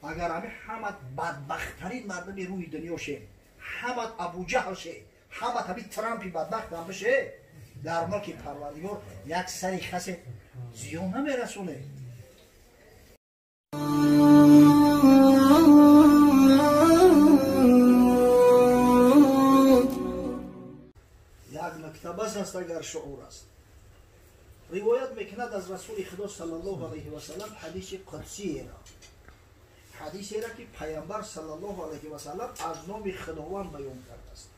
اگر همه بدبختترین مردم روی دنیا شه، همه ابو جهل شه، همه همین ترامپی بدبخت هم بشه، در ملک پروردگار یک سری خس زیان نمیرسونه. یک نکته بس است اگر شعور است. روایت میکند از رسول خدا صلی الله علیه و سلم حدیث قدسی را، حدیثی را که پیامبر صلی الله علیه و سلم از نام خداوند بیان کرده است.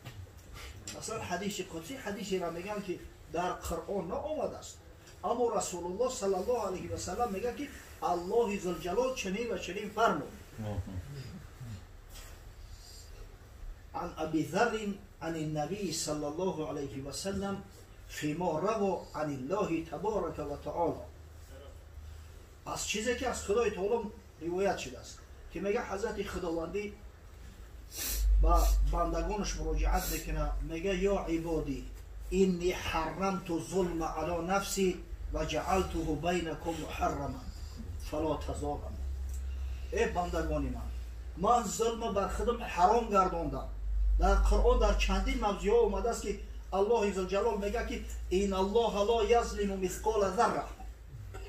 مثلا حدیث قدسی حدیثی را میگن که در قرآن نآمده است، اما رسول الله صلی الله علیه و سلم میگه که الله ذوالجلال چنین و چنین فرمود. عن ابی ذر عن النبی صلی الله علیه و سلم فيما روى عن الله تبارک و تعالی، از چیزی که از خدای تعالی روایت شده است که میگه حضرت خداوندی با بندگانش مراجعت میکنه، میگه یا عبادی اینی حرمت ظلم علی نفسی و جعلته بینکم محرما فلا تظالموا. ای بندگان من ظلم بر خودم حرام گرداندم. در قرآن در چندین موضوع اومده است که الله ذوالجلال میگه که این الله لا یظلم مثقال ذره،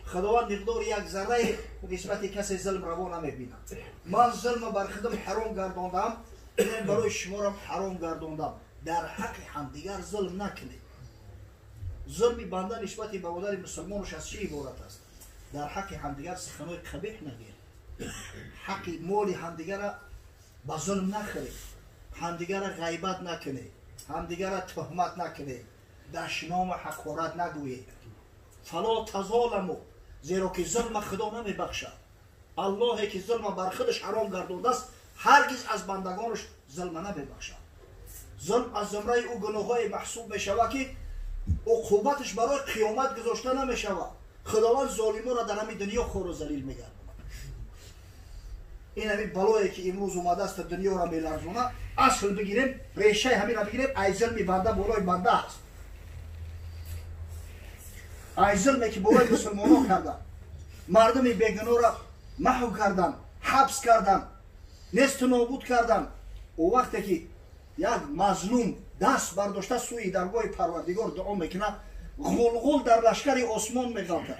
خداوند مقدار یک ذره نسبت کسی ظلم روا نمیبینه. من ظلم بر خودم حرام گرداندم، این برای شما را حرام گرداندم، در حق همدیگر ظلم نکنید. ظلم بنده نسبت به برادر مسلمانش از چی عبارت است؟ در حق همدیگر سخنهای قبیح نگید، حق مال همدیگر را به ظلم نخرید، همدیگر را غیبت نکنید، همدیگر را تهمت نکنید، دشنام و حقارت نگویید. فلا تظالموا، زیرا که ظلم خدا نمیبخشد. الله که ظلم بر خودش حرام گردانده است هرگز از بندگانش ظلم نمیبخشد. ظلم از زمره او گناههای محسوب میشود که عقوبتش برای قیامت گذاشته نمیشود. خداوند ظالمان را در همین دنیا خور و ذلیل میگرداند. این همین بلایی که امروز اومده است دنیا را میلرزونه، اصل بگیریم، ریشه همین را بگیریم، ای ظلمی بنده بالای بنده است. ای ظلمی که بالای مسلمانان کردن، مردم بیگناه را محو کردن، حبس کردن، نیست و نابود کردن. او وقتی که یک مظلوم دست برداشته سوی درگاه پروردگار دعا میکنه، غلغل در لشکر آسمان میغلطه.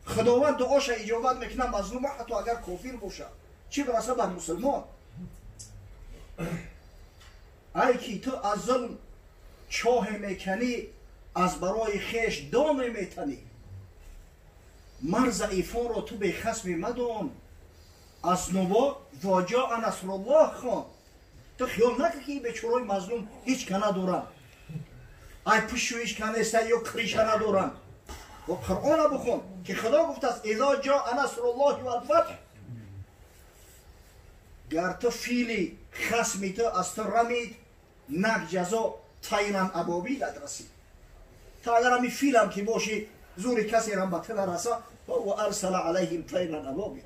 خداوند دعاش اجابت میکنه، مظلوم حتی اگر کافر باشه، چی برسه بر مسلمان. ای که تو از ظلم چاه میکنی، از برای خیش دام میتنی. مر ضعیفان را تو به خصم مدان، از نوا واجا نصر الله خوان. تو خیال نکن که بیچاره‌های مظلوم هیچ که ندارن، ای پشو هیچ که نیسته یا کریشه ندارن. و قرآن بخون که خدا گفته است اذا جاء نصر الله و الفتح، گر تو فیلی خصمی تو از تو رمید، نک جزا طیرا ابابیلت رسید. تا اگر همی فیلم که باشی زور کسی را به تو رسه، و ارسل علیهم طیرا ابابیل.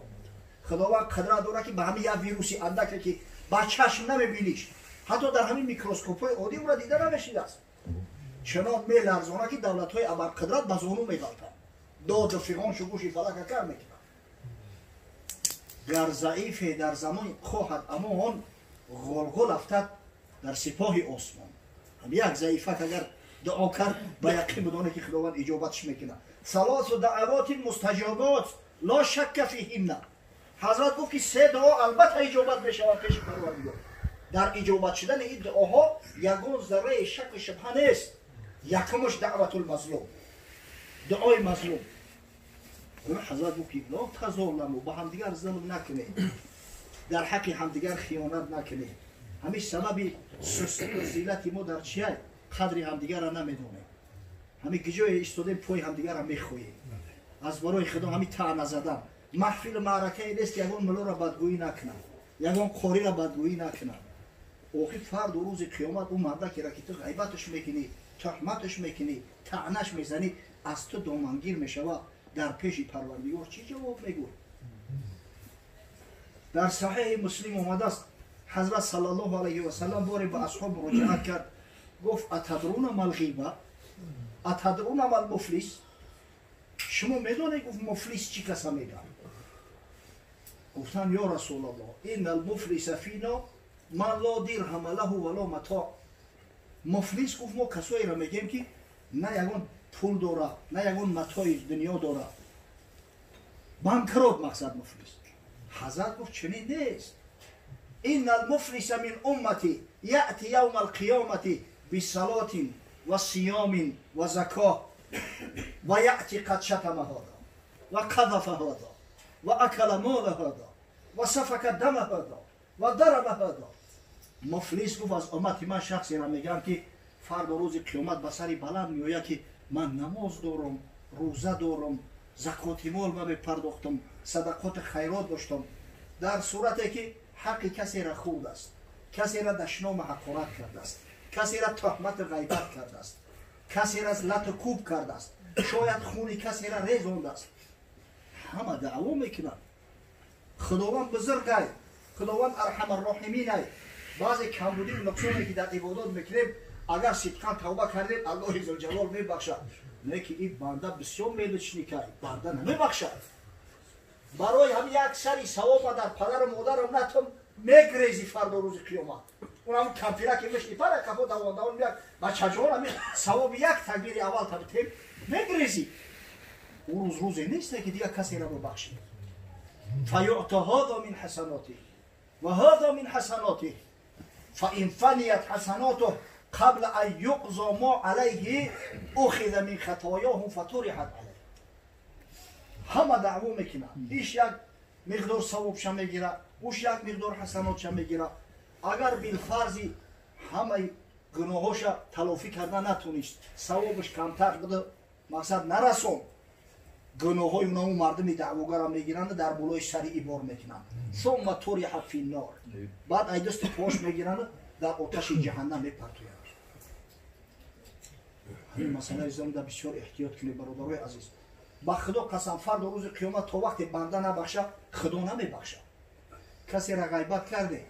خداوند قدرت داره که به همین یک ویروسی اندک که با چشم نمیبینیش، حتی در همین میکروسکوپ های عادی او را دیده نمیشید است، چنان میلرزونه که دولت های ابرقدرت به زانو میغلطن، داد و فیغان گوشی فلک کار میکنن. گر ضعیف در زمان خواهد امان، غلغل افتد در سپاه آسمان. هم یک ضعیفه که اگر دعا کرد به یقین بدانه که خداوند اجابتش میکنه. ثلاث دعوات مستجابات لا شک فیهن. حضرت گفت که سه دعا البته اجابت میشود پیش پروردگار. در اجابت شدن این دعاها یگان ذره شک و شبهه نیست. یکمش دعوت المظلوم، دعای مظلوم. حضرت گفت که لا تظالموا، با همدیگر ظلم نکنید، در حق همدیگر خیانت نکنید. همیشه سبب سستی و ذلت ما در چیه؟ قدر همدیگر را نمیدونیم. همین گجای ایستادیم پای همدیگر را میخوییم. از برای خدا همین طعنه زدن. محفل معرکه نیست یگان ملا را بدگویی نکنن، یگان قاری را بدگویی نکنن. آخر فرد و روز قیامت اون مردکی را که تو غیبتش میکنی، تهمتش میکنی، طعنش میزنی، از تو دامنگیر میشود. در پیش پروردگار چی جواب میگوی؟ در صحیح مسلم اومده است حضرت صلی الله علیه و سلم باری به اصحاب مراجعت کرد، گفت اتدرون ما الغیبه، اتدرون ما المفلس. شما میدونید گفت مفلس چی کسا میگن؟ گفتن یا رسول الله این المفلس فینا من لا درهم له ولا متاع. مفلس گفت ما کسایی را میگیم که نه یگان پول داره نه یگان متاع دنیا داره، بانکروت مقصد مفلس. حضرت گفت چنین نیست. این المفلس من امتی یأتی یوم القیامت بصلاة و صیام و زکاه و یأتی قد شتم هذا و قذف هذا و اکل مال هذا و سفک دم هذا و ضرب هذا. مفلس گفت از امت من شخصی را میگم که فردا روز قیامت به سری بلند میآید که من نماز دارم، روزه دارم، زکات مال من پرداختم، صدقات خیرات داشتم، در صورتی که حق کسی را خورد است، کسی را دشنام حقارت کرده است، کسی را تهمت غیبت کرده است، کسی را لط و کوب کرده است، شاید خون کسی را ریزانده است. همه دعوا میکنند. خداوند بزرگ است، خداوند ارحم الراحمین است. بعضی کمبودی و نقصانی که در عبادات میکنیم اگر صدقا توبه کردیم الله ذوالجلال میبخشد. نه که این بنده بسیار میلچنی که بنده نمیبخشد. برای هم یک سری ثواب در پدر و مادرم نتم میگریزی فردا روز قیامت. اونم کمپیره که میشنی پره کفو دوان میاد بچه جان ثواب یک تکبیر اول تبتیم میگریزی. اون روزی نیست که دیگه کسی را ببخشید. فیعطى هذا من حسناته و هذا من حسناته فإن فنیت حسناته قبل ان یقضى ما علیه اخذ من خطایاهم فطرحت علیه. همه دعوا میکنن. ایش یک مقدار ثوابش میگیره، اوش یک مقدار حسناتش میگیره. اگر بالفرضی همه گناهاش تلافی کرده نتونیست، ثوابش کمتر بده، مقصد نرسون، گناههای اونا اون مردم دعواگر هم میگیرند در بالای سری بار میکنند. ثم طرح فی النار. بعد ای دست پاش میگیرند در آتش جهنم میپرتویند. این مسئله ازم در بسیار احتیاط کنید برادرای عزیز. با خدا قسم فردا روز قیامت تا وقتی بنده نبخشه خدا نمیبخشه. کسی را غیبت کرده،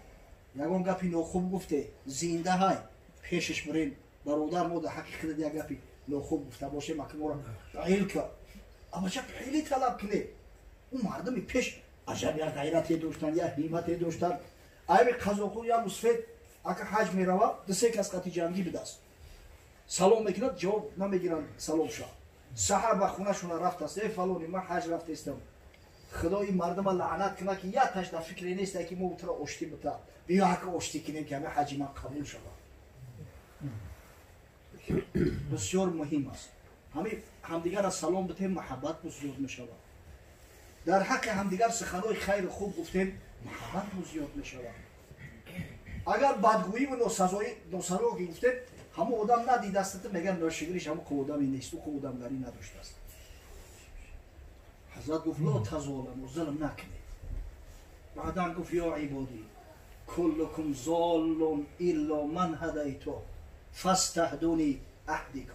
یگان گپی ناخوب گفته، زنده های پیشش برین برادر ما در حقیقت یک گپی ناخوب گفته باشه مکه ما را عیل کرد. اما چه خیلی طلب کنه. اون مردمی پیش عجب یا غیرتی داشتن یا همتی داشتن. ایوی قزاقو یا مسفید اگه حج میروه دسته کس قطعی جنگی بدست. سلام میکند جواب نمیگیرن سلام شا. سحر به خونه شونه رفت است. ای فلانی من حج رفت استم. خدا این مردم لعنت کنه که یا تاش در فکری نیست که ما تو آشتی بتا. بیا حق آشتی کنیم که همه حج ما قبول شود. بسیار مهم است. همدیگر را سلام بتیم محبت زیاد میشود. در حق همدیگر سخنهای خیر خوب گفتیم محبت زیاد میشود. اگر بدگویی و ناسزایی گفتیم همه آدم ندیده است میگن ناشکریش همه کو آدمی نیست و کو آدمگری نداشته است. حضرت گفت لا تظالموا ظلم نکنید. بعدا گفت یا عبادی کلکم ضال الا من هدیته فاستهدونی اهدیکم.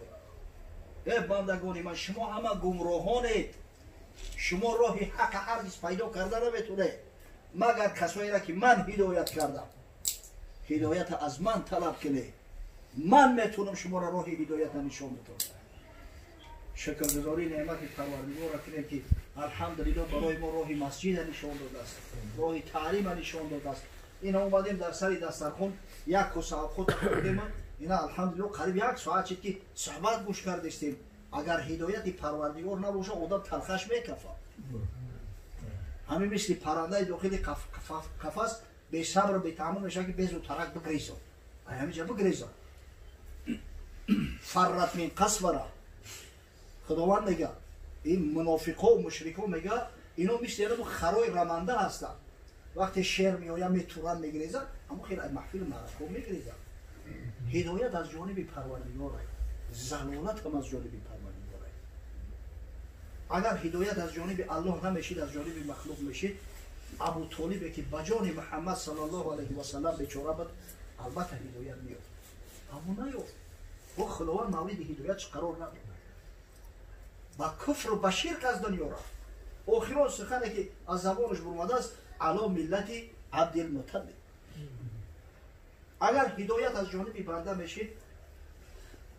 ای بندگان من شما همه گمراهانید. شما راه حق هرگز پیدا کرده نمیتونه مگر کسایی را که من هدایت کردم. هدایت از من طلب کنید. من میتونم شما را راه هدایت نشان بدم. شکرگزاری نعمت پروردگار را کنید که الحمدلله برای ما راه مسجد نشان داده است، راه تعلیم نشان داده است. اینا اومدیم در سر دسترخوان یک کاسه خود خوردیم. اینا الحمدلله قریب یک ساعت شد که صحبت گوش کردیم. اگر هدایت پروردگار نباشه آدم تلخش میکفه. همین مثل پرنده داخل قفس به صبر به تحمل میشه که بزو ترک بگریزه. همینجا بگریزه. فرت من قسوره. خداوند میگه این منافقا و مشرکا میگه اینا مثل خرای رمنده هستن. وقتی شیر میآید میتورن میگریزن اما خیلی محفل معرکه میگریزن. هدایت از جانب پروردگار است. ضلالت هم از جانب پروردگار است. اگر هدایت از جانب الله نمیشید از جانب مخلوق میشید. ابو طالب که بجان محمد صلی الله علیه و سلم بیچاره بود البته هدایت میاد. اما نیافت. و خداوند مولد هدایت قرار نداد. با کفر و شرک از دنیا رفت. آخران سخنی که از زبانش برآمده است علی ملت عبدالمطلب. اگر هدایت از جانب بنده میشید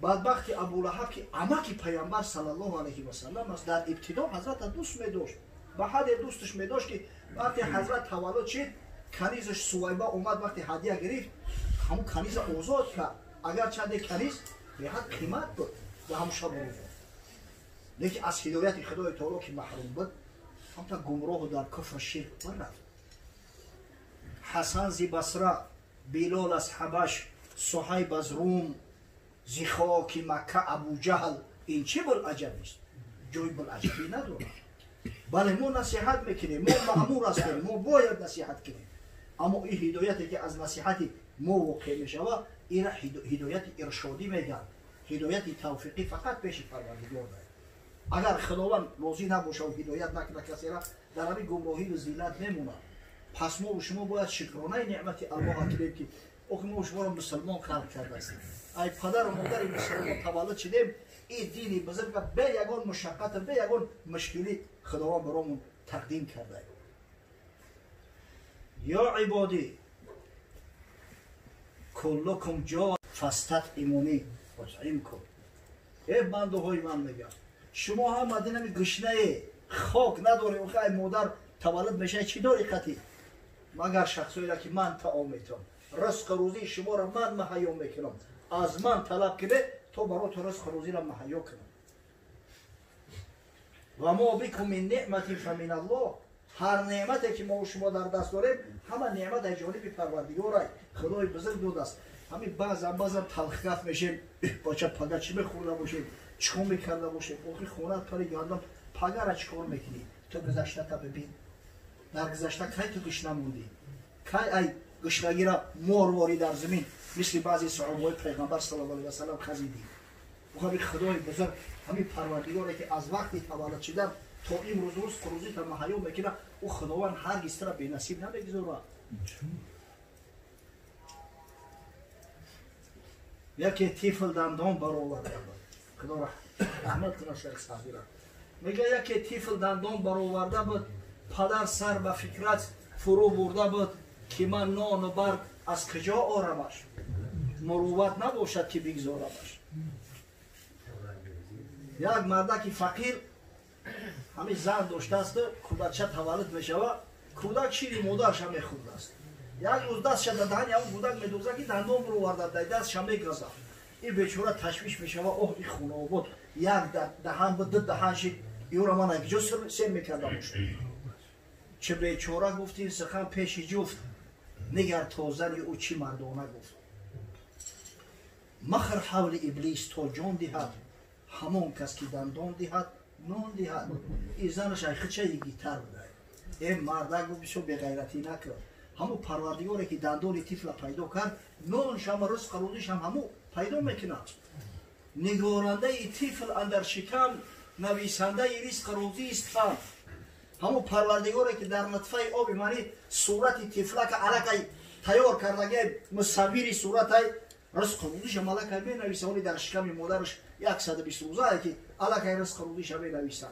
بدبخت ابولهب که عمک پیامبر صلی الله علیه و سلم است در ابتدا حضرت دوست می‌داشت. به حد دوستش می‌داشت که وقتی حضرت تولد شد کنیزش سویبه اومد وقتی هدیه گرفت همون کنیز آزاد کرد اگر چند کنیز به حد قیمت بود و همون شب روز لیکن از هدایت خدای تعالی که محروم بود همتا گمراه و در کفر شرک بررفت. حسن زی بصره، بلال از حبش، صهیب از روم، زی خاک مکه ابو جهل، این چه بلعجب است؟ جای بلعجبی نداره. بله ما نصیحت میکنیم، ما مأمور هستیم، ما باید نصیحت کنیم، اما این هدایتی که از نصیحت ما واقع میشود این هدایت ارشادی میگن، هدایت توفیقی فقط پیش پروردگار دارد. اگر خداوند راضی نباشه و هدایت نکنه کسی را در همین گمراهی و ذلت میمونه. پس ما و شما باید شکرانه نعمت الله کنیم که اوه ما و شما را مسلمان خلق کرده استیم. ای پدر و مادر مسلمان تولد شدیم، این دینی بزرگ به یگان مشقت به یگان مشکلی خداوند برامون تقدیم کرده. یا عبادی کلکم جا فاستطعمونی اطعمکم. ای بنده های من میگم شما هم مدینه گشنه خاک نداره و خیلی مادر تولد میشه چی داری خطی؟ مگر شخصی را که من طعام میتونم رزق روزی شما را من مهیا میکنم از من طلب کنه تو برای تو رزق روزی را مهیا کنم. و ما بکم من نعمتی فمن الله. هر نعمتی که ما و شما در دست داریم همه نعمت از جانب پروردگاره خدای بزرگ داده است. همین بعضا تلخ میشیم بچه پگه چی میخورده باشیم چیکار میکرده باشیم اوخی خونت پری گردم پگه را چیکار میکنی؟ تو گذشته تا ببین در گذشته کی تو گشنه موندی؟ کی ای گشنگی را مارواری در زمین مثل بعضی صحابه پیغمبر صلی الله علیه و سلم خزیدی؟ همین خدای بزرگ همین پروردگاری که از وقتی تولد شدن تا این روز روزی تا مهیا میکنه او خداوند هرگز را بی نصیب نمیگذاره. یکی طفل دندان برآورده بود خدا رحمت کنه شیخ سعدی را میگه یکی طفل دندان برآورده بود پدر سر به فکرت فرو برده بود که من نان و برگ از کجا آرمش مروت نباشد که بگذارمش. یک مردک فقیر همین زن داشته است کودکچه تولد میشود کودک شیر مادرش هم میخورده است یک روز دستش در دهن اون کودک میدوزه که دندان برآورده دستش هم میگرزه این بیچاره تشویش میشود اوه این خونه بود یک دهن بود دو دهن شد این را من یک جا سیم میکردم چه بیچاره گفت این سخن پیش جفت نگر تازن او چی مردانه گفت مخر حول ابلیس تا جان دهد همون کس که دندان دهد نان دهد. این زنش ایخه چه گیتر بده این مرده گفت بسو بغیرتی نکرد همون پروردگاری که دندان طفل پیدا کرد نانش هم رزق روزیش هم همون پیدا میکند. نگارنده طفل اندر شکم نویسنده رزق روزی است هم همون پروردگاری که در نطفه آب منی صورت طفلک علکی تیار کردگه مصوری صورت رزق روزیش هم علکی می نویسه ولی در شکم مادرش 120 روزه که علکی رزق روزیش هم می نویسن.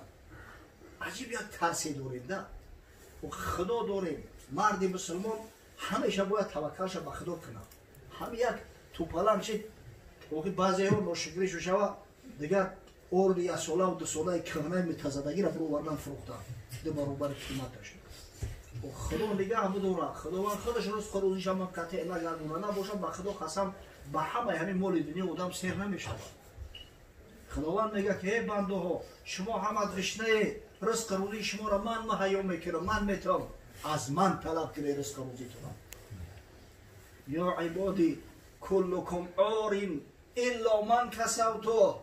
عجیب یک ترسی داریم ده و خدا داریم. مرد مسلمان همیشه باید توکلش به خدا کنه. هم یک توپلم شد وقتی بعضی ها ناشکری شو شوه دیگر اردی یک ساله و دو ساله کهنه متزدگی را برو وردن فروختن دو برابر قیمتش. و خدا نگه هم داره خداوند خودش رزق روزیش هم قطع نگردونه نباشه به خدا قسم به همه همین مال دنیا آدم سیر نمیشه. خداوند میگه که ای بنده ها شما هم گشنه رزق روزی شما را من مهیا میکنم من میتونم از من طلب کنی رزق روزیتون. یا عبادی کلکم عارین الا من کسوتو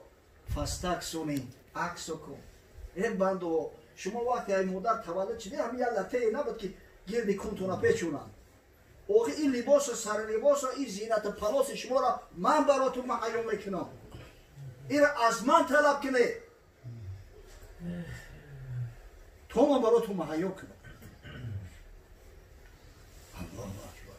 فاستکسونی عکسکم. این بنده ها شما وقتی ای مادر تولد شده هم یه لطه نبود که گردی کنتونه پیچونن اوخی این لباس و سر لباس و این زینت پلاس شما را من براتون مهیا میکنم این را از من طلب کنه تو من براتون مهیا کنم. الله اکبر.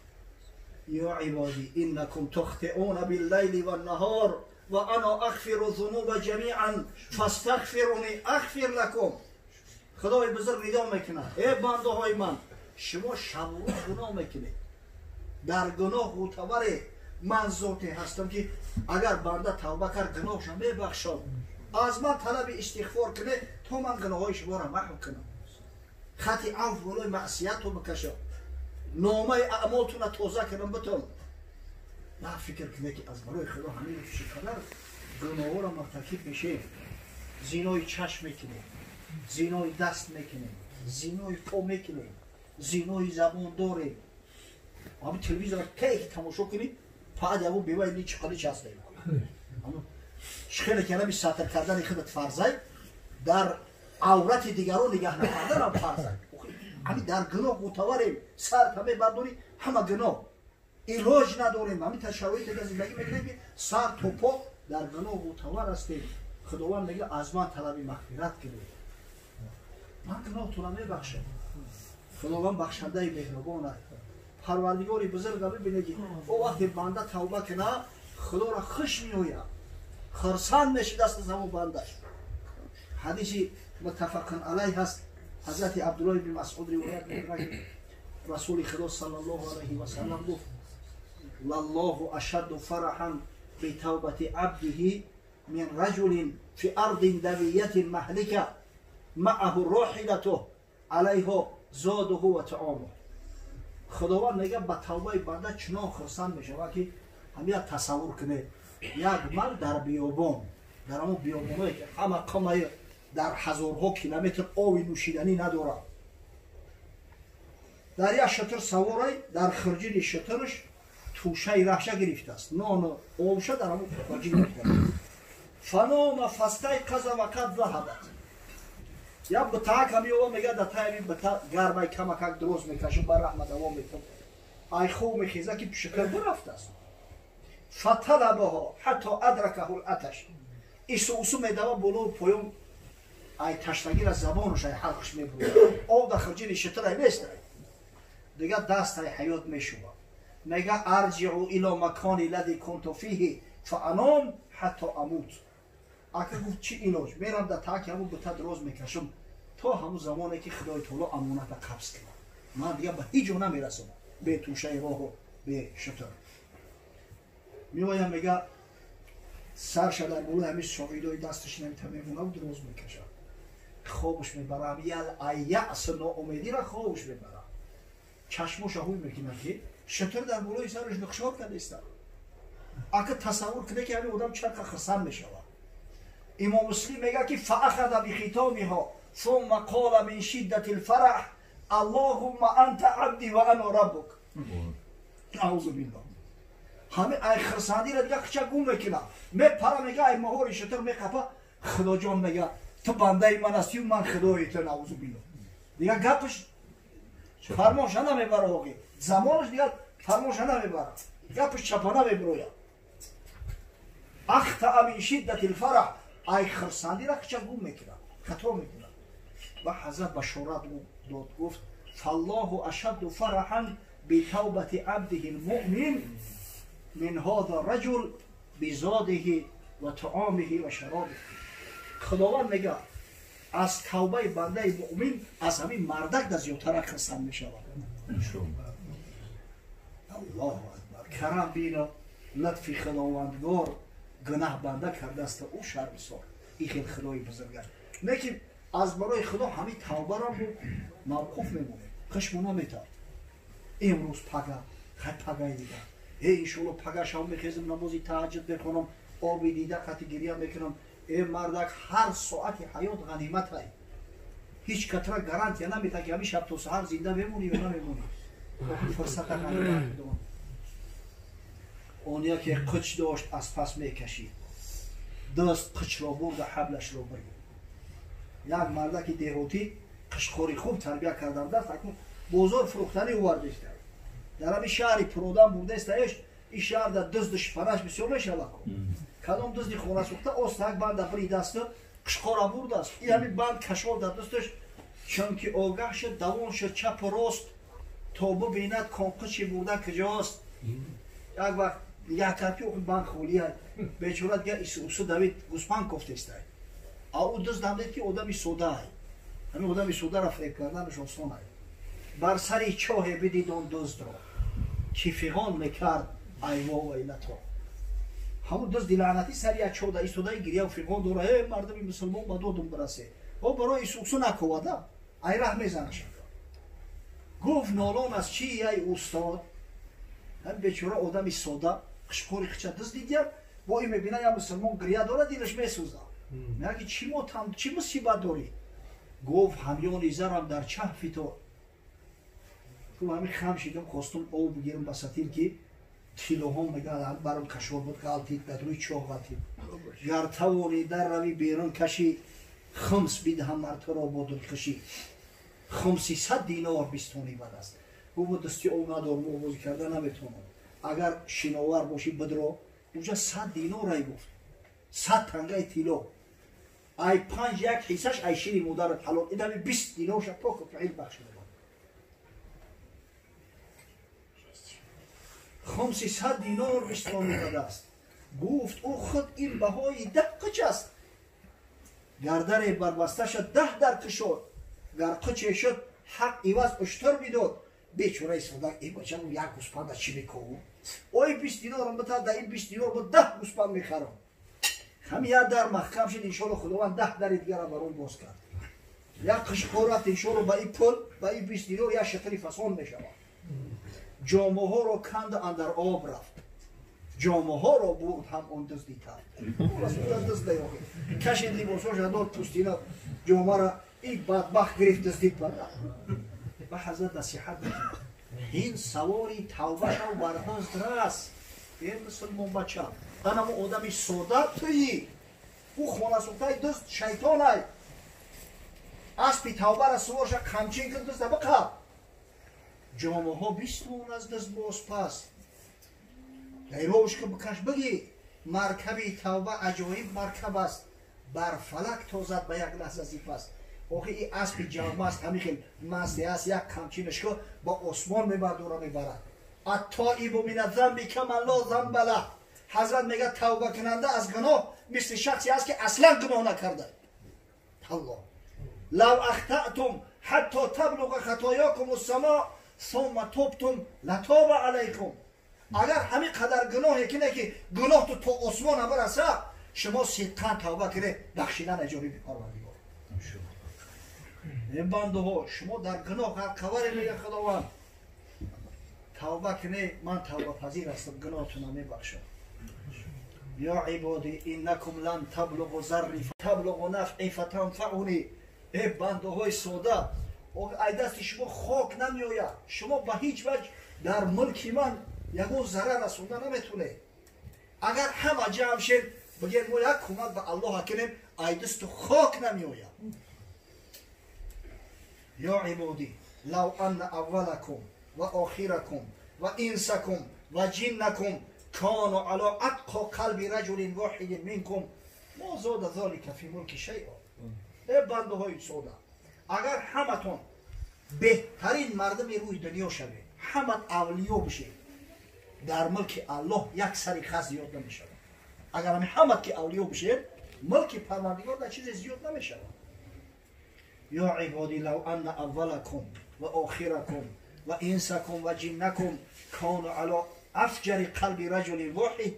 یا عبادی انکم تخطئون باللیل و النهار و انا اغفر الذنوب جمیعا فاستغفرونی اغفر لکم. خدای بزرگ ندا میکنه ای بنده های من شما شب و روز گناه میکنید در گناه معتبر من ذاتی هستم که اگر بنده توبه کرد گناهش را میبخشم از من طلب استغفار کنه تا من گناههای شما را محو کنم. خط عفو ولای معصیت رو بکشه، نامه اعمالتون رو تازه کنم بتون. نه فکر کنه که از برای خدا همین رو چقدر گناه را مرتکب میشه. زینای چشم میکنیم، زینای دست میکنیم، زینای پا میکنیم، زینای زبان داریم. همین تلویزیون که تماشا کنیم فقط اون بیوای چقدر چسبه میکنیم. خیلی کلمه ساتر کردن خودت فرضه، در عورت دیگران نگاه نکردن هم فرضه. همین در گناه متوریم، سر همه برداری همه گناه، علاج نداریم. همین تشرایط دیگه زندگی میکنیم که سر تو پا در گناه متور هستیم. خداوند میگه از من طلب مغفرت کنید، من گناهتون رو میبخشم. خداوند بخشنده مهربان است. پروردگار بزرگ ببینید که او وقتی بنده توبه کنه خدا را خوش میآید، خرسند میشه دست زمو بندش. حدیثی متفق علیه هست، حضرت عبدالله بن مسعود روایت میکنه که رسول خدا صلی الله علیه و سلم گفت والله اشد فرحا بتوبه عبده من رجل في ارض دویه مهلکه معه راحلته علیها زاده و طعامه. خداوند میگه به توبه بنده چنان خرسند میشه که همین تصور کنه یک مرد در بیابان، در همون بیابانایی که همه قمه در هزارها کیلومتر آبی نوشیدنی نداره، در یک شتر سواری در خرجین شترش توشه رهشه گرفته است، نان و آبشه در همون خرجین گرفته. فنام فاستیقظ و قد ذهبت. یا بتا کمی او میگه در تایمی بتا گرمای کمک درست میکشه بر رحمت دوام میتون ای خوب میخیزه که شکر برفته است. فطلبها حتی ادرکه العطش. ایسو میدوه بلو پویم ای تشنگی را زبانش ای حلقش میبروه، آب در خرجین شتر ای نیست، دیگه دست ای حیات میشوه. میگه ارجعو الى مکانی لدی کنتو فیه فانام حتی اموت. اگر گفت چی علاج؟ میرم در تاک همون بتا دراز میکشم تا همون زمانی که خدای تعالی امانت قبض کنه. من دیگه به هیچ جا نمیرسم به توشه راه و به شتر. میوایم میگه سرش در بلو همیشه شاقیدای دستش نمیتونه میمونه و دراز میکشه، خوابش میبرم، یأس ناامیدی را خوابش میبرم، چشمش هوی میکنه که شتر در بلوی سرش نقشات کرده است. اگر تصور کنه که همین آدم چقدر خرسند میشه. امام مسلم میگه که فاخذ بختامها ثم قال من شدة الفرح اللهم انت عبدی و انا ربک. اعوذ بالله. همه ای خرسندی را دیگه خچه گم میکنه، میپره میگه ای مهار شتر میقپه، خدا جان میگه تو بنده من هستی و من خدای تو. اعوذ بالله. دیگه گپش فرماش نمیبره، واقعی زمانش دیگه فرماش نمیبره، گپش چپانه میبروید. اخطأ من شدة الفرح ای خرسندی را خچه گم میکنه، خطا میکنه. و حضرت بشارت داد گفت فالله اشد فرحا بتوبة عبده المؤمن من هذا الرجل بزاده و طعامه و شرابه. خداوند میگه از توبه بنده مؤمن از همین مردک در زیادتر خرسند میشود. الله اکبر. کرم بینا لطفی خداوندگار گناه بنده کرده است او شرمسار. این خیلی خدای بزرگ است. لیکن از برای خدا همین توبه را موقوف میمونه، خشمونه میتر. امروز پگه خط پگه دیگه ایشونو پگه شام میخیزم نمازی تهجد بخونم، آبی دیده خط گریه میکنم. این مردک هر ساعت حیات غنیمت های، هیچ کتره گارانتی نمیده که همین شب تا سحر زنده بمونی یا نمیمونی. فرصت غنیمت بدون اونیا که قچ داشت از پس میکشید، دست قچ را برد و حبلش را برید. یک مردک دیروتی قشخوری خوب تربیه کردن در فکر بازار فروختنی اوورده است. در همین شهری پرودان بوده است، این شهر در دزد شپنش بسیار میشه. کدام دزدی خونه سوخته است یک بند بری دست قشخورا برده است. این همین بند کشور در دستش چون که آگاه شد دوان شد چپ و راست تا ببیند کانقچی بوده کجاست. یک وقت یک ترکی اون بند خولیه بیچاره دیگه ایسو دوید گوسپند گفته است. او دزد هم دید که آدمی سوده ای، همین آدمی سوده را فریب کردنش آسان ای. بر سری چاه بدید آن دزد را که فیغان میکرد ایوا و ایلتا. همون دزد لعنتی سری یک چاه ایستاده گریه و فیغان داره. مردم مسلمان با دودم برسه و برای ایسوسو نکوده ای ره میزنشن. گفت نالان از چی ای استاد؟ هم بیچاره آدمی ساده قشقوری خچه دست دیدیم با این میبینه یا مسلمان گریه داره دیلش میسوزه. میگه چی مصیبت داری؟ گفت همیان زرم در چهفی تو. تو همین خم شدم خواستم آب بگیرم بساتیر که تیلوها میگه برام کشور بود غلطید در روی چاه غلطید. گر توانی در روی بیرون کشی خمس بیدهم مر تو را با دلکشی. 500 دینار بیستونی بد است. گفت دستی او ندارم او بازی کرده نمیتونم. اگر شناور باشی بدرو اونجا 100 دینار ای گفت 100 تنگه تیلو ای 5 یک حیثش ای شیری مادرت حلال ایدمی 20 دینار شد پاک فعیل بخشیده بود. 500 دینار بیستونی بد است. گفت او خود این بهای 10 قچ است. گردن بربسته شد 10 در کشور. گر قچه شد حق ایواز اشتر بیداد. بیچاره سودک ای بچم یک گوسپند چی میکنم؟ اوی 20 دینارم بتا در این 20 دینار با 10 گوسپند میخرم. هم یک در محکم شد انشالله خداوند 10 در دیگر را برام باز کرد. یک قشقور رفت انشالله با این پول با این 20 دینار یک شتری فسان میشود. جامعه ها را کند اندر آب رفت. جامعه ها را بود هم اون دزدی کرد. دزد دیاخی کشید لیباساش داد پوستینا جامعه را این بدبخت گرفت دزدید برد. و حضرت نصیحت میکنه این سواری توبه شو بردست راست. این مسلمان بچه انا مو آدمی ساده تویی او خانه سوتای دست شیطان ای اسبی توبه را سوار شد کمچین کن دست بقه جامعه ها 20 مون از دست باز پس دیروش که بکش بگی مرکبی توبه عجایب مرکب است بر فلک تازد به یک لحظه زیپ است. آخه این اسب جامعه است همیخیل مستی است یک کمچینش که با عثمان میبرد و را میبرد. التائب من الذنب کمن لا ذنب له. حضرت میگه توبه کننده از گناه مثل شخصی است که اصلا گناه نکرده. الله لو اخطأتم حتی تبلغ خطاياكم السماء ثم تبتم لتاب علیکم. اگر همین قدر گناهی کنه که گناه تو عثمان برسه شما صدقا توبه کنه بخشیدن اجاری پروردگار. این بنده ها شما در گناه غرق میگه خداوند توبه کنه من توبه پذیر هستم گناهتون میبخشم. یا عبادی انکم لن تبلغوا ضری فتبلغوا نفعی فتنفعونی. ای بنده های ساده ای دست شما خاک نمیآید. شما به هیچ وجه در ملک من یگو ضرر رسوندن نمیتونه. اگر همه جمع شد بگیر ما یک کمک به الله کنیم ای دست خاک نمیآید. یا عبادی لو ان اولکم و آخرکم و انسکم و جنکم کانوا علی اتقى قلب رجل واحد منکم ما زاد ذلك فی ملک شیئا. ای بنده های ساده اگر همتون بهترین مردم روی دنیا شوید همت اولیا بشه در ملک الله یک سری خاص زیاد نمیشه. اگر همت که اولیا بشه ملک پروردگار در چیز زیاد نمیشه. یا عبادی لو ان اولکم و آخرکم و انسکم و جنکم کانوا علی افجر قلب رجل واحد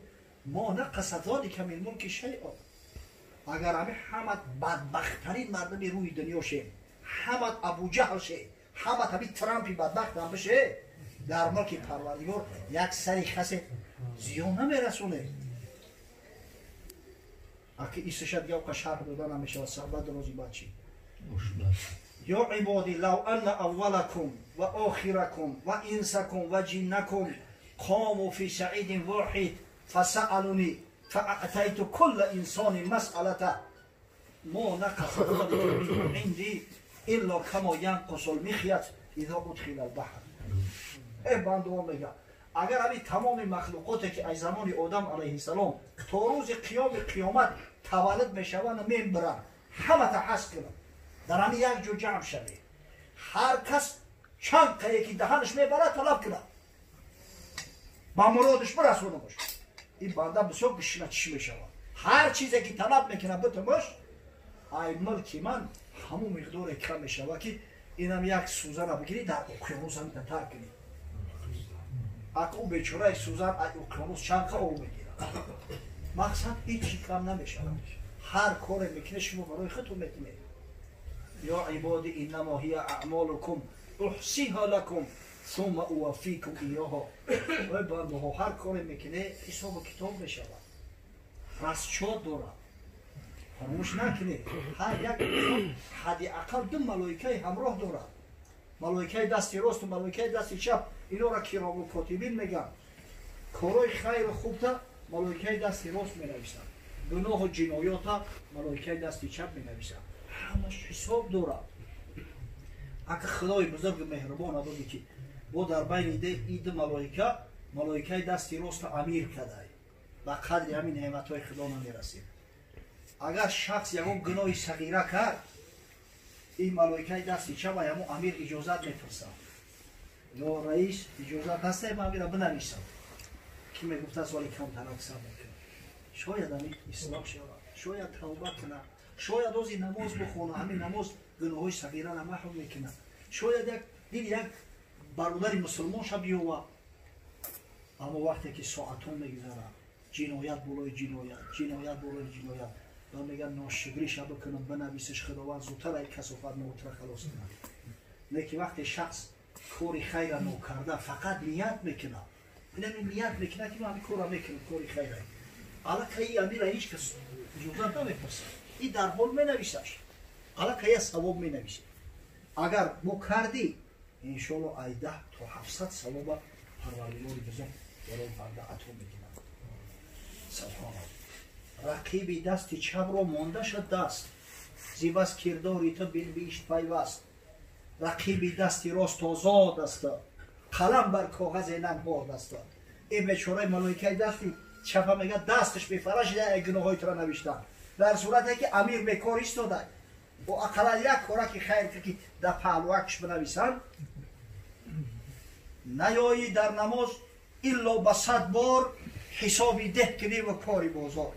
ما نقص ذلك من ملک شیئا. اگر همت بدبختترین مردم روی دنیا شه همت ابو جهل شه همت همین ترامپی بدبخت هم بشه در ملک پروردگار یک سری خاص زیان نمیرسونه. اگه ایسه شد یا که شرح دادن نمیشه صحبت روزی بچی. یا عبادی لو ان اولکم و آخرکم و انسکم و جنکم قاموا فی صعید واحد فسألونی فاعطیت کل انسان مسئلته ما نقص ذلك من عندي الا كما ينقص المخيط اذا ادخل البحر. ای بنده ها میگه اگر همین تمام مخلوقاتی که از زمان آدم علیه السلام تا روز قیامت تولد میشوند میبرن همه تا حس کنن در همین یک جو جمع شده هر کس چند که یکی دهنش میبره طلب کنه با مرادش برسونه باشه. این بنده بسیار بشینه چی میشود هر چیزی که طلب میکنه بتمش ای ملک من همون مقدار کم میشود که اینم یک سوزن بگیری در اقیانوس هم ترک کنی. اگه او بیچاره سوزن ای اقیانوس چند که او بگیره مقصد هیچی کم نمیشود. هر کار میکنه شما برای خودتون میکنه. یا عبادی انما هی اعمالکم احصیها لکم ثم اوفیکم ایاها. وای بنده ها هر کاری میکنه حساب کتاب بشود، رستشو داره، فراموش نکنه. هر یک حداقل دو ملائکه همراه داره، ملائکه دست راست و ملائکه دست چپ. اینا را کرام الکاتبین میگن. کارای خیر خوب تا ملائکه دست راست مینویسن، گناه و جنایات ملائکه دست چپ مینویسن. همش حساب داره. اگه خدای بزرگ مهربان بودی که با در بین اید ملائکه دست راست امیر کده و قدر همین نعمت های خدا نمیرسید. اگر شخص یکم گناه صغیره کرد، این ملائکه دست چپ و همون امیر اجازت میفرستن. یا رئیس اجازت هسته من میرم بنویسم که میگفته از ولی کم تنک سب میکنه. شاید همین اصلاح شود، شاید توبه کنه، شاید روزی نماز بخونه، همین نماز گناه های صغیره را محو میکنه. شاید یک برادر مسلمان شد بیاوه. اما وقتی که ساعتون میگذره جنایت بالای جنایت بالای جنایت و میگن ناشکری شب بکنم بنویسش خداوند زودتر ای کثافت نوتر خلاص کنه. نه که وقتی شخص کاری خیر نو کرده فقط نیت میکنه، اینم نیت میکنه که من همین کار میکنم، کاری خیره. حالا که این امیر هیچ کس اجازت نمیپرسه، این در حال مینویسش. حالا که ثواب مینویسه. اگر ما کردی انشالله ای 10 تا 700 ثواب پروردگار بزرگ برای بنده عطا میکنه. سبحان الله. رقیبی دست چپ را مانده شد دست، زیباست کرداری تو بیشت پیوست. رقیبی دستی راست آزاد است، قلم بر کاغذ ننهاد است. این بیچاره ملائکه دستی چپ میگه دستش بفرشه گناهای تو را نوشتن. در صورتی که امیر بیکار ایستاده و اقلا یک کاری که خیر که در پهلوکش بنویسن، نیایی در نماز الا به 100 بار حسابی ده کنی و کاری بازار.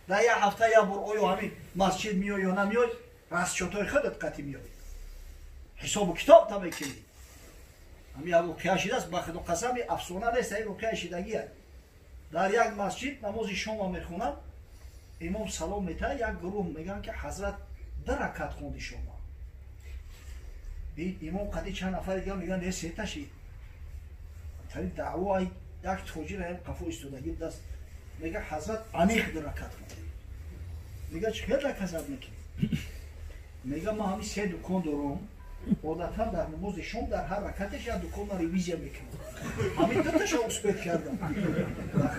در یک هفته یک بار آیا همین مسجد میای یا نمیای، رستشاتای خودت قطعی میای، حساب و کتاب تا میکنی. همین روکه شده است، بخد و قسم افسانه نیست، این روکه شدگی است. در یک مسجد نماز شام میخونن، امام سلام میده، یک گروه میگن که حضرت 2 رکعت خوندی شما. امام قدی چند نفر دیگه میگن نه 3 تاشی. تری دعوا یک تاجر هم قفو ایستادگی دست میگه حضرت عمیق 2 رکعت خوندی. میگه چه رکعت میکنی؟ میگه ما همین 3 دکان دارم، عادتا در نماز شام در هر رکعتش یک دکان ما ریویزیا میکنم. همین 2 تاشو اسپیت کردم.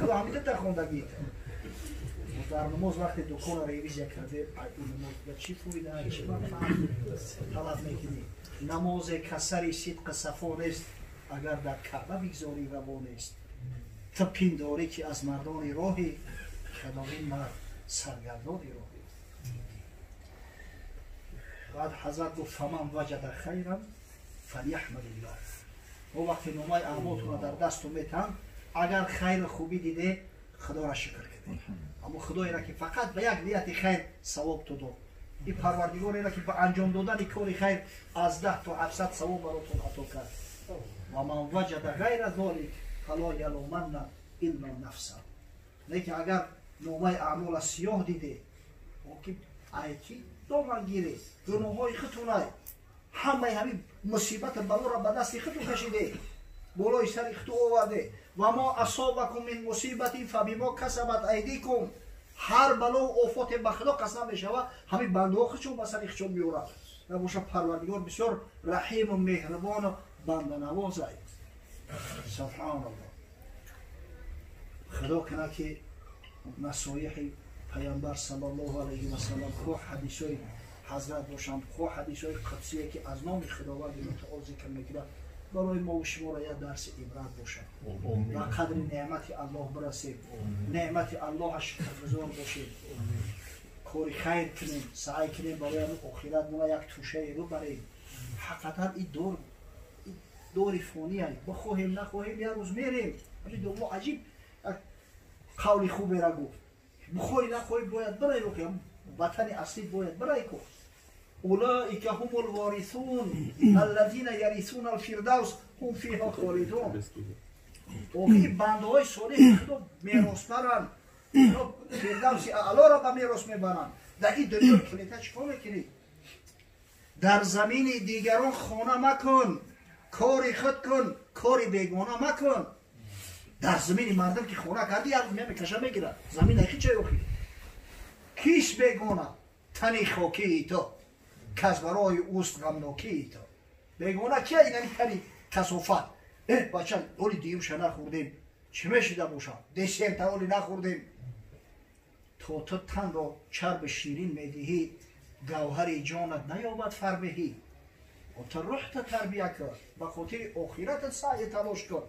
خدا همین 2 تا خوندگی. در نماز وقتی دکان ریویزیا کرده، اون نماز به چی فویده، چی مفهوم طلب میکنی؟ نماز کسری صدق صفا نیست اگر در کعبه بگذاری روان است. تو پینداری که از مردان راهی، کدامین مرد سرگردانی راهی. بعد حضرت گفت فمن وجد خیرا فلیحمد الله. و وقتی نامه اعمالتون را در دستتون میتن، اگر خیر خوبی دیده خدا را شکر کنید. اما خدایی را که فقط به یک نیت خیر ثواب تو داد، این پروردگاری را که به انجام دادن کاری خیر از 10 تا 700 ثواب براتون عطا کرد. و من وجد غیر ذلک فلا یلومن الا نفسه. لیکن اگر نامه اعمال سیاه دیده و که ایکی دامن گیره گناههای خودتونه، همه همین مصیبت بلا را به دست خودتون کشیده، بالای سر خودتون آورده. و ما اصابکم من مصیبتی فبما کسبت ایدیکم. هر بلا و آفات به خدا قسم میشود، همین بنده ها خودشون به سر خودشون میارند. و باشه پروردگار بسیار رحیم و مهربان و بنده نواز است. سبحان الله. خدا کنه که نصایح پیامبر صلی الله علیه و سلم، خو حدیثای حضرت باشند، خو حدیثای قدسی که از نام خداوند متعال ذکر میکنه، برای ما و شما را یک درس عبرت باشد. و قدر نعمت الله برسیم، نعمت الله شکرگزار باشیم، کاری خیر کنیم، سعی کنیم برای آخرت ما یک توشه رو بریم. حقیقتا این دور فانی است، بخواهیم نخواهیم یک روز میریم. همین دوم عجیب قولی خوبی را گفت، بخوای نخوای باید برای رو که وطن اصلی باید برای کو. اولئک هم الوارثون الذین یرثون الفردوس هم فیها خالدون. این بنده های صالح خدا میراث برن، فردوس اعلی را به میراث میبرن. در این دنیا کلیتا چیکار میکنی؟ در زمین دیگران خانه مکن، کاری خود کن، کاری بیگانه مکن. در زمین مردم که خانه کردی از میکشه میگیره، زمین ایخی چه اوخی کیش بیگانه تنی خاکی تو کس برای اوست غمناکی تو. بیگانه کیه اینمی تنی کسافت. بچه اولی دیروشه نخوردیم چی میشیده باشم دستیم تا اولی نخوردیم. تو تن را چرب شیرین میدهی، گوهر جانت نیابد فربهی. و تو روح تربیه کرد، به خاطر آخرت سعی تلاش کن.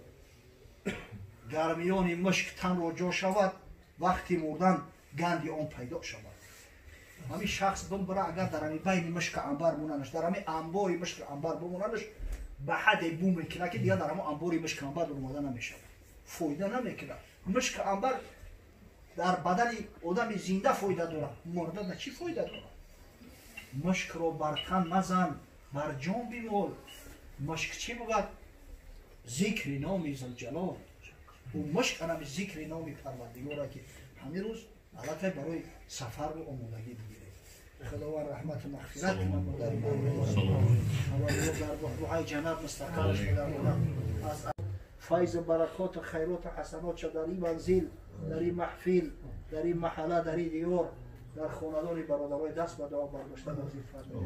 گرمیان مشک تن را جا شود، وقتی مردن گندی آن پیدا شود. همین شخص بره اگر در همین بین مشک انبار موننش، در همین انباری مشک انبار بموننش، به حد بو میکنه که دیگه در همین انباری مشک انبار برموده نمیشه، فایده نمیکنه. مشک انبار در بدن آدم زنده فایده داره، مرده در چی فایده داره؟ مشک رو بر تن مزن، بر جان بیمال. مشک چی بود؟ ذکر نام ذوالجلال. اون مشک انم ذکر نام پروردگاره که همین روز البته برای سفر و آمادگی بگیره. خداوند رحمت و مغفرت کنه مادر ما در دعای جناب مستقرش بدارم. از فیض و برکات و خیرات و حسنات در این منزل، در این محفل، در این محله، در این دیار، در خاندان برادرای دست به دعا برداشته نصیب فرمایید.